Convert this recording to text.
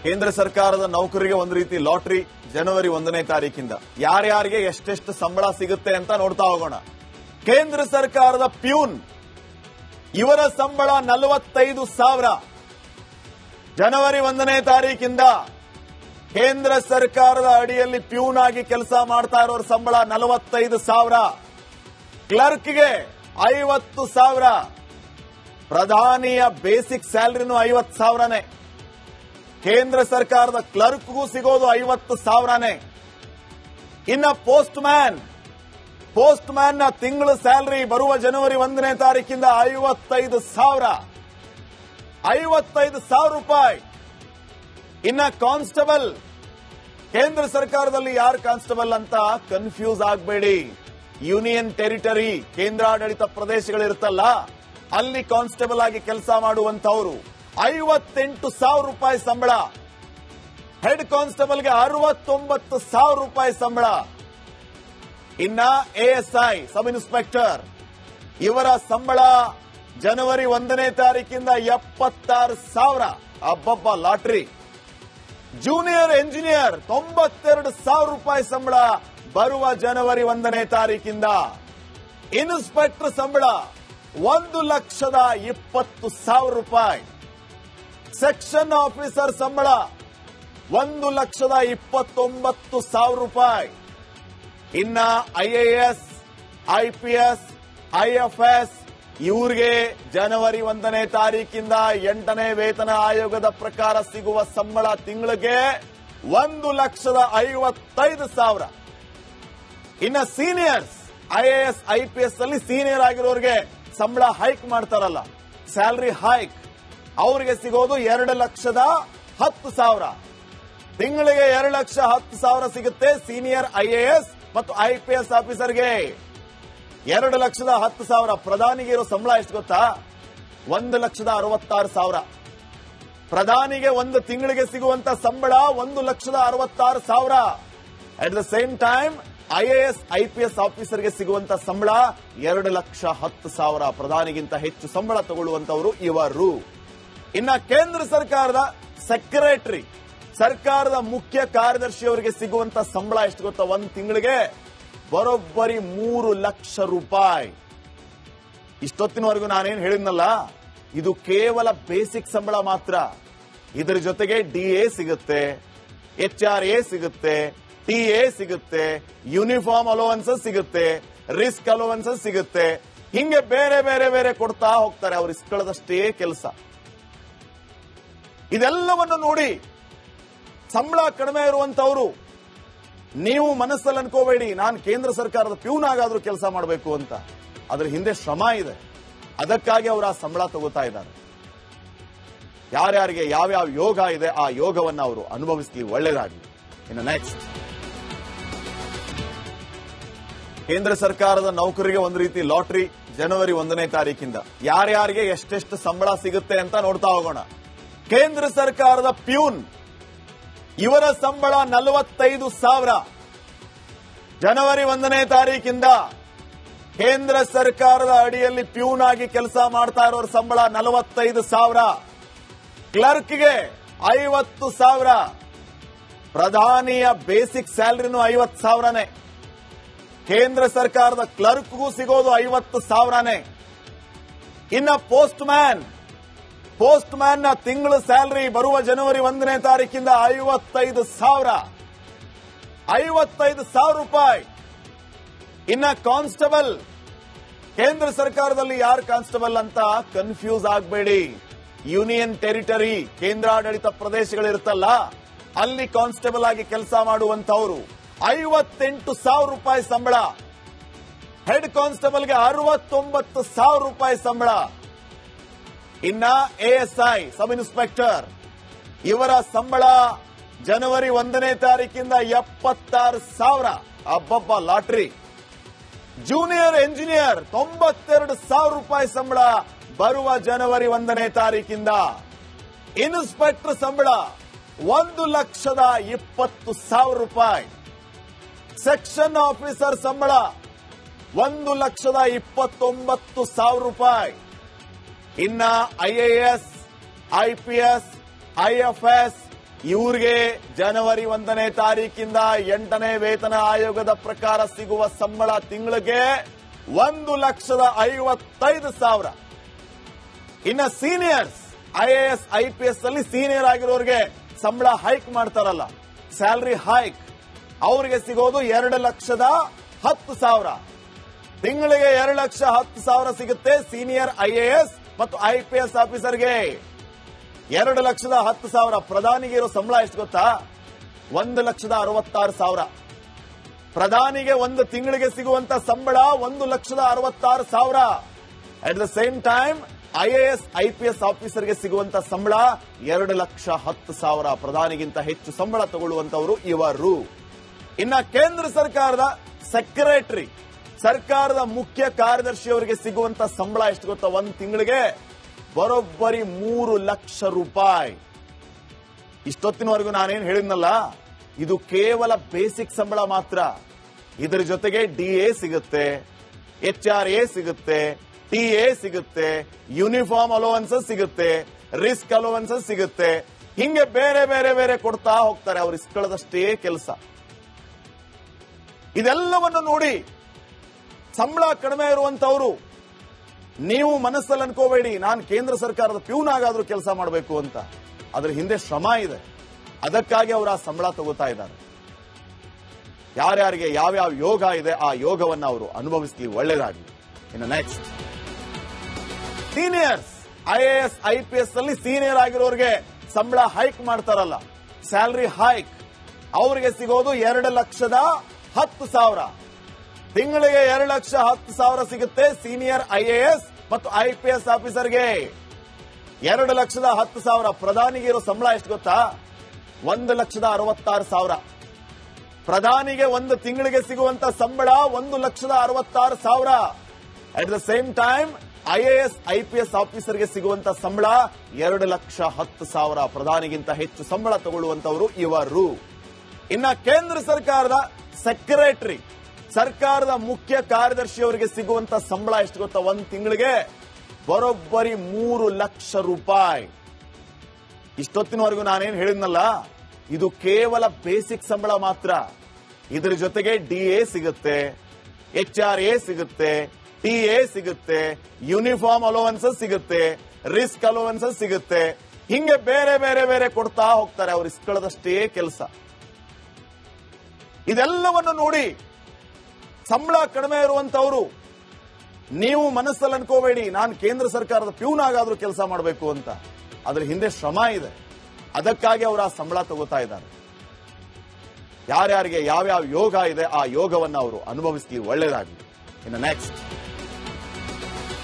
ಕೇಂದ್ರ ಸರ್ಕಾರದ ನೌಕರಿಗೆ ಒಂದು ರೀತಿ ಲಾಟರಿ ಜನವರಿ 1ನೇ ತಾರೀಕಿಂದ ಯಾರ್ಯಾರಿಗೆ ಎಷ್ಟೆಷ್ಟು ಸಂಬಳ ಸಿಗುತ್ತೆ ಅಂತ ನೋಡ್ತಾ ಹೋಗೋಣ. ಕೇಂದ್ರ ಸರ್ಕಾರದ ಪ್ಯೂನ್ ಇವರ ಸಂಬಳ 45,000. ಜನವರಿ 1ನೇ ತಾರೀಕಿಂದ ಕೇಂದ್ರ ಸರ್ಕಾರದ ಅಡಿಯಲ್ಲಿ ಪ್ಯೂನ್ ಆಗಿ ಕೆಲಸ ಮಾಡ್ತಾ ಇರೋರ ಸಂಬಳ 45,000. ಕ್ಲರ್ಕ್ಗೆ 50,000. ಪ್ರಧಾನಿಯ ಬೇಸಿಕ್ ಸ್ಯಾಲರಿನೂ 50,000ನೇ. ಕೇಂದ್ರ ಸರ್ಕಾರದ ಕ್ಲರ್ಕ್ಗೂ ಸಿಗೋದು 50,000ನೇ. ಇನ್ನ ಪೋಸ್ಟ್ ಮ್ಯಾನ್ ನ ತಿಂಗಳ ಸ್ಯಾಲರಿ ಬರುವ ಜನವರಿ 1ನೇ ತಾರೀಕಿಂದ 55,000. 55,000 ರೂಪಾಯಿ. ಇನ್ನ ಕಾನ್ಸ್ಟೇಬಲ್, ಕೇಂದ್ರ ಸರ್ಕಾರದಲ್ಲಿ ಯಾರು ಕಾನ್ಸ್ಟೇಬಲ್ ಅಂತ ಕನ್ಫ್ಯೂಸ್ ಆಗಬೇಡಿ. ಯೂನಿಯನ್ ಟೆರಿಟರಿ, ಕೇಂದ್ರಾಡಳಿತ ಪ್ರದೇಶಗಳಿರುತ್ತಲ್ಲ, ಅಲ್ಲಿ ಕಾನ್ಸ್ಟೇಬಲ್ ಆಗಿ ಕೆಲಸ ಮಾಡುವಂತವರು 58,000 ರೂಪಾಯಿ ಸಂಬಳ. ಹೆಡ್ ಕಾನ್ಸ್ಟೇಬಲ್ಗೆ 69,000 ರೂಪಾಯಿ ಸಂಬಳ. ಇನ್ನ ಎಎಸ್ಐ, ಸಬ್ ಇನ್ಸ್ಪೆಕ್ಟರ್, ಇವರ ಸಂಬಳ ಜನವರಿ 1ನೇ ತಾರೀಕಿಂದ 76,000. ಅಬ್ಬಬ್ಬ, ಲಾಟ್ರಿ. ಜೂನಿಯರ್ ಎಂಜಿನಿಯರ್ 92,000 ರೂಪಾಯಿ ಸಂಬಳ ಬರುವ ಜನವರಿ 1ನೇ ತಾರೀಕಿಂದ. ಇನ್ಸ್ಪೆಕ್ಟರ್ ಸಂಬಳ 1,20,000 ರೂಪಾಯಿ. ಸೆಕ್ಷನ್ ಆಫೀಸರ್ ಸಂಬಳ 1,29,000 ರೂಪಾಯಿ. ಇನ್ನ ಐಎಎಸ್, ಐಪಿಎಸ್, ಐಎಫ್ಎಸ್ ಇವ್ರಿಗೆ ಜನವರಿ 1ನೇ ತಾರೀಕಿಂದ 8ನೇ ವೇತನ ಆಯೋಗದ ಪ್ರಕಾರ ಸಿಗುವ ಸಂಬಳ ತಿಂಗಳಿಗೆ 1,55,000. ಇನ್ನ ಸೀನಿಯರ್ಸ್, ಐಎಎಸ್, ಐಪಿಎಸ್ ಅಲ್ಲಿ ಸೀನಿಯರ್ ಆಗಿರೋರಿಗೆ ಸಂಬಳ ಹೈಕ್ ಮಾಡ್ತಾರಲ್ಲ, ಸ್ಯಾಲರಿ ಹೈಕ್, ಅವರಿಗೆ ಸಿಗೋದು 2,10,000. ತಿಂಗಳಿಗೆ 2,10,000 ಸಿಗುತ್ತೆ ಸೀನಿಯರ್ ಐಎಎಸ್ ಮತ್ತು ಐಪಿಎಸ್ ಆಫೀಸರ್ಗೆ. 2,10,000. ಪ್ರಧಾನಿಗೆ ಇರೋ ಸಂಬಳ ಎಷ್ಟು ಗೊತ್ತಾ? 1,66,000. ಪ್ರಧಾನಿಗೆ ಒಂದು ತಿಂಗಳಿಗೆ ಸಿಗುವಂತ ಸಂಬಳ 1,66,000. At the same time IAS, IPS ಆಫೀಸರ್ಗೆ ಸಿಗುವಂತ ಸಂಬಳ 2,10,000. ಪ್ರಧಾನಿಗಿಂತ ಹೆಚ್ಚು ಸಂಬಳ ತಗೊಳ್ಳುವಂತವರು ಇವರು. ಇನ್ನ ಕೇಂದ್ರ ಸರ್ಕಾರದ ಸೆಕ್ರೆಟರಿ, ಸರ್ಕಾರದ ಮುಖ್ಯ ಕಾರ್ಯದರ್ಶಿ ಅವರಿಗೆ ಸಿಗುವಂತ ಸಂಬಳ ಎಷ್ಟು ಗೊತ್ತಾ? ಒಂದು ತಿಂಗಳಿಗೆ ಬರೋಬ್ಬರಿ 3 ಲಕ್ಷ ರೂಪಾಯಿ. ಇಷ್ಟೊತ್ತಿನವರೆಗೂ ನಾನೇನು ಹೇಳಿದ್ನಲ್ಲ, ಇದು ಕೇವಲ ಬೇಸಿಕ್ ಸಂಬಳ ಮಾತ್ರ. ಇದರ ಜೊತೆಗೆ ಡಿಎ ಸಿಗುತ್ತೆ, ಎಚ್ಆರ್ಎ ಸಿಗುತ್ತೆ, ಟಿಎ ಸಿಗುತ್ತೆ, ಯೂನಿಫಾರ್ಮ್ ಅಲೋವೆನ್ಸಸ್ ಸಿಗುತ್ತೆ, ರಿಸ್ಕ್ ಅಲೋವೆನ್ಸಸ್ ಸಿಗುತ್ತೆ. ಹಿಂಗೆ ಬೇರೆ ಬೇರೆ ಬೇರೆ ಕೊಡ್ತಾ ಹೋಗ್ತಾರೆ. ಅವ್ರು ಇಸ್ಕೊಳ್ಳದಷ್ಟೇ ಕೆಲಸ. ಇದೆಲ್ಲವನ್ನು ನೋಡಿ ಸಂಬಳ ಕಡಿಮೆ ಇರುವಂತವರು ನೀವು ಮನಸ್ಸಲ್ಲಿ ಅನ್ಕೋಬೇಡಿ ನಾನು ಕೇಂದ್ರ ಸರ್ಕಾರದ ಪ್ಯೂನ್ ಆಗಾದ್ರೂ ಕೆಲಸ ಮಾಡಬೇಕು ಅಂತ. ಅದರ ಹಿಂದೆ ಶ್ರಮ ಇದೆ. ಅದಕ್ಕಾಗಿ ಅವರು ಆ ಸಂಬಳ ತಗೋತಾ ಇದ್ದಾರೆ. ಯಾರ್ಯಾರಿಗೆ ಯಾವ್ಯಾವ ಯೋಗ ಇದೆ ಆ ಯೋಗವನ್ನು ಅವರು ಅನುಭವಿಸಲಿ, ಒಳ್ಳೇದಾಗಲಿ. ಇನ್ನು ನೆಕ್ಸ್ಟ್, ಕೇಂದ್ರ ಸರ್ಕಾರದ ನೌಕರಿಗೆ ಒಂದು ರೀತಿ ಲಾಟರಿ ಜನವರಿ 1ನೇ ತಾರೀಕಿಂದ ಯಾರ್ಯಾರಿಗೆ ಎಷ್ಟೆಷ್ಟು ಸಂಬಳ ಸಿಗುತ್ತೆ ಅಂತ ನೋಡ್ತಾ ಹೋಗೋಣ. ಕೇಂದ್ರ ಸರ್ಕಾರದ ಪ್ಯೂನ್ ಇವರ ಸಂಬಳ 45,000. ಜನವರಿ 1ನೇ ತಾರೀಕಿಂದ ಕೇಂದ್ರ ಸರ್ಕಾರದ ಅಡಿಯಲ್ಲಿ ಪ್ಯೂನ್ ಆಗಿ ಕೆಲಸ ಮಾಡ್ತಾ ಇರೋರ ಸಂಬಳ 45,000. ಕ್ಲರ್ಕ್ಗೆ 50,000. ಪ್ರಧಾನಿಯ ಬೇಸಿಕ್ ಸ್ಯಾಲರಿನೂ 50,000ನೇ. ಕೇಂದ್ರ ಸರ್ಕಾರದ ಕ್ಲರ್ಕ್ಗೂ ಸಿಗೋದು 50,000ನೇ. ಇನ್ನ ಪೋಸ್ಟ್ ಮ್ಯಾನ್ ನ ತಿಂಗಳ ಸ್ಯಾಲರಿ ಬರುವ ಜನವರಿ 1ನೇ ತಾರೀಕಿಂದ 55,000. 55,000 ರೂಪಾಯಿ. ಇನ್ನ ಕಾನ್ಸ್ಟೇಬಲ್, ಕೇಂದ್ರ ಸರ್ಕಾರದಲ್ಲಿ ಯಾರು ಕಾನ್ಸ್ಟೇಬಲ್ ಅಂತ ಕನ್ಫ್ಯೂಸ್ ಆಗಬೇಡಿ. ಯೂನಿಯನ್ ಟೆರಿಟರಿ, ಕೇಂದ್ರಾಡಳಿತ ಪ್ರದೇಶಗಳಿರುತ್ತಲ್ಲ, ಅಲ್ಲಿ ಕಾನ್ಸ್ಟೇಬಲ್ ಆಗಿ ಕೆಲಸ ಮಾಡುವಂತವರು 58,000 ರೂಪಾಯಿ ಸಂಬಳ. ಹೆಡ್ ಕಾನ್ಸ್ಟೇಬಲ್ಗೆ 69,000 ರೂಪಾಯಿ ಸಂಬಳ. ಇನ್ನ ಎಎಸ್ಐ, ಸಬ್ ಇನ್ಸ್ಪೆಕ್ಟರ್, ಇವರ ಸಂಬಳ ಜನವರಿ 1ನೇ ತಾರೀಕಿಂದ 76,000. ಅಬ್ಬಬ್ಬ, ಲಾಟ್ರಿ. ಜೂನಿಯರ್ ಎಂಜಿನಿಯರ್ 92,000 ರೂಪಾಯಿ ಸಂಬಳ ಬರುವ ಜನವರಿ 1ನೇ ತಾರೀಕಿಂದ. ಇನ್ಸ್ಪೆಕ್ಟರ್ ಸಂಬಳ 1,20,000 ರೂಪಾಯಿ. ಸೆಕ್ಷನ್ ಆಫೀಸರ್ ಸಂಬಳ 1,29,000 ರೂಪಾಯಿ. ಇನ್ನ ಐಎಎಸ್, ಐಪಿಎಸ್, ಐಎಫ್ಎಸ್ ಇವ್ರಿಗೆ ಜನವರಿ 1ನೇ ತಾರೀಕಿಂದ 8ನೇ ವೇತನ ಆಯೋಗದ ಪ್ರಕಾರ ಸಿಗುವ ಸಂಬಳ ತಿಂಗಳಿಗೆ 1,55,000. ಇನ್ನ ಸೀನಿಯರ್ಸ್ IAS IPS ಅಲ್ಲಿ ಸೀನಿಯರ್ ಆಗಿರೋರಿಗೆ ಸಂಬಳ ಹೈಕ್ ಮಾಡ್ತಾರಲ್ಲ, ಸ್ಯಾಲರಿ ಹೈಕ್, ಅವರಿಗೆ ಸಿಗೋದು 2,10,000. ತಿಂಗಳಿಗೆ 2,10,000 ಸಿಗುತ್ತೆ ಸೀನಿಯರ್ IAS ಮತ್ತು IPS ಆಫೀಸರ್ಗೆ. 2,10,000. ಪ್ರಧಾನಿಗೆ ಇರೋ ಸಂಬಳ ಎಷ್ಟು ಗೊತ್ತಾ? 1,66,000. ಪ್ರಧಾನಿಗೆ ಒಂದು ತಿಂಗಳಿಗೆ ಸಿಗುವಂತ ಸಂಬಳ 1,66,000. At the same time IAS IPS ಆಫೀಸರ್ಗೆ ಸಿಗುವಂತ ಸಂಬಳ 2,10,000. ಪ್ರಧಾನಿಗಿಂತ ಹೆಚ್ಚು ಸಂಬಳ ತಗೊಳ್ಳುವಂತವರು ಇವರು. ಇನ್ನ ಕೇಂದ್ರ ಸರ್ಕಾರದ ಸೆಕ್ರೆಟರಿ, ಸರ್ಕಾರದ ಮುಖ್ಯ ಕಾರ್ಯದರ್ಶಿಯವರಿಗೆ ಸಿಗುವಂತ ಸಂಬಳ ಎಷ್ಟು ಗೊತ್ತಾ? ಒಂದು ತಿಂಗಳಿಗೆ ಬರೋಬ್ಬರಿ 3 ಲಕ್ಷ ರೂಪಾಯಿ. ಇಷ್ಟೊತ್ತಿನವರೆಗೂ ನಾನೇನು ಹೇಳಿದ್ನಲ್ಲ, ಇದು ಕೇವಲ ಬೇಸಿಕ್ ಸಂಬಳ ಮಾತ್ರ. ಇದರ ಜೊತೆಗೆ DA ಸಿಗುತ್ತೆ, HRA ಸಿಗುತ್ತೆ, TA ಸಿಗುತ್ತೆ, ಯೂನಿಫಾರ್ಮ್ ಅಲೋವೆನ್ಸಸ್ ಸಿಗುತ್ತೆ, ರಿಸ್ಕ್ ಅಲೋವೆನ್ಸಸ್ ಸಿಗುತ್ತೆ. ಹಿಂಗೆ ಬೇರೆ ಬೇರೆ ಬೇರೆ ಕೊಡ್ತಾ ಹೋಗ್ತಾರೆ. ಅವ್ರು ಇಸ್ಕೊಳ್ಳೋದಷ್ಟೇ ಕೆಲಸ. ಇದೆಲ್ಲವನ್ನು ನೋಡಿ ಸಂಬಳ ಕಡಿಮೆ ಇರುವಂತವ್ರು ನೀವು ಮನಸ್ಸಲ್ಲಿ ಅನ್ಕೋಬೇಡಿ ನಾನು ಕೇಂದ್ರ ಸರ್ಕಾರದ ಪ್ಯೂನ್ ಆಗಾದ್ರೂ ಕೆಲಸ ಮಾಡಬೇಕು ಅಂತ. ಅದ್ರ ಹಿಂದೆ ಶ್ರಮ ಇದೆ, ಅದಕ್ಕಾಗಿ ಅವರು ಆ ಸಂಬಳ ತಗೋತಾ ಇದ್ದಾರೆ. ಯಾರ್ಯಾರಿಗೆ ಯಾವ್ಯಾವ ಯೋಗ ಇದೆ ಆ ಯೋಗವನ್ನು ಅವರು ಅನುಭವಿಸಲಿ, ಒಳ್ಳೇದಾಗಲಿ. ಇನ್ನು ನೆಕ್ಸ್ಟ್, ಸೀನಿಯರ್ಸ್ IAS IPS ಅಲ್ಲಿ ಸೀನಿಯರ್ ಆಗಿರೋರಿಗೆ ಸಂಬಳ ಹೈಕ್ ಮಾಡ್ತಾರಲ್ಲ, ಸ್ಯಾಲರಿ ಹೈಕ್, ಅವರಿಗೆ ಸಿಗೋದು 2,10,000. ತಿಂಗಳಿಗೆ 2,10,000 ಸಿಗುತ್ತೆ ಸೀನಿಯರ್ IAS ಮತ್ತು IPS ಆಫೀಸರ್ಗೆ. 2,10,000. ಪ್ರಧಾನಿಗೆ ಇರೋ ಸಂಬಳ ಎಷ್ಟು ಗೊತ್ತಾ? 1,66,000. ಪ್ರಧಾನಿಗೆ ಒಂದು ತಿಂಗಳಿಗೆ ಸಿಗುವಂತ ಸಂಬಳ 1,66,000. At the same time IAS IPS ಆಫೀಸರ್ಗೆ ಸಿಗುವಂತ ಸಂಬಳ 2,10,000. ಪ್ರಧಾನಿಗಿಂತ ಹೆಚ್ಚು ಸಂಬಳ ತಗೊಳ್ಳುವಂತವರು ಇವರು. ಇನ್ನ ಕೇಂದ್ರ ಸರ್ಕಾರದ ಸೆಕ್ರೆಟರಿ, ಸರ್ಕಾರದ ಮುಖ್ಯ ಕಾರ್ಯದರ್ಶಿಯವರಿಗೆ ಸಿಗುವಂತ ಸಂಬಳ ಎಷ್ಟು ಗೊತ್ತಾ? ಒಂದು ತಿಂಗಳಿಗೆ ಬರೋಬ್ಬರಿ 3 ಲಕ್ಷ ರೂಪಾಯಿ. ಇಷ್ಟೊತ್ತಿನವರೆಗೂ ನಾನೇನು ಹೇಳಿದ್ನಲ್ಲ, ಇದು ಕೇವಲ ಬೇಸಿಕ್ ಸಂಬಳ ಮಾತ್ರ. ಇದರ ಜೊತೆಗೆ DA ಸಿಗುತ್ತೆ, HRA ಸಿಗುತ್ತೆ, TA ಸಿಗುತ್ತೆ, ಯೂನಿಫಾರ್ಮ್ ಅಲೋವೆನ್ಸಸ್ ಸಿಗುತ್ತೆ, ರಿಸ್ಕ್ ಅಲೋವೆನ್ಸಸ್ ಸಿಗುತ್ತೆ. ಹಿಂಗೆ ಬೇರೆ ಬೇರೆ ಬೇರೆ ಕೊಡ್ತಾ ಹೋಗ್ತಾರೆ. ಅವ್ರು ಇಸ್ಕೊಳ್ಳೋದಷ್ಟೇ ಕೆಲಸ. ಇದೆಲ್ಲವನ್ನು ನೋಡಿ ಸಂಬಳ ಕಡಿಮೆ ಇರುವಂತವ್ರು ನೀವು ಮನಸ್ಸಲ್ಲಿ ಅನ್ಕೋಬೇಡಿ ನಾನು ಕೇಂದ್ರ ಸರ್ಕಾರದ ಪ್ಯೂನ್ ಆಗಾದ್ರೂ ಕೆಲಸ ಮಾಡಬೇಕು ಅಂತ. ಅದ್ರ ಹಿಂದೆ ಶ್ರಮ ಇದೆ, ಅದಕ್ಕಾಗಿ ಅವರು ಆ ಸಂಬಳ ತಗೋತಾ ಇದ್ದಾರೆ. ಯಾರ್ಯಾರಿಗೆ ಯಾವ್ಯಾವ ಯೋಗ ಇದೆ ಆ ಯೋಗವನ್ನು ಅವರು ಅನುಭವಿಸಲಿ, ಒಳ್ಳೇದಾಗಲಿ. ಇನ್ನು ನೆಕ್ಸ್ಟ್,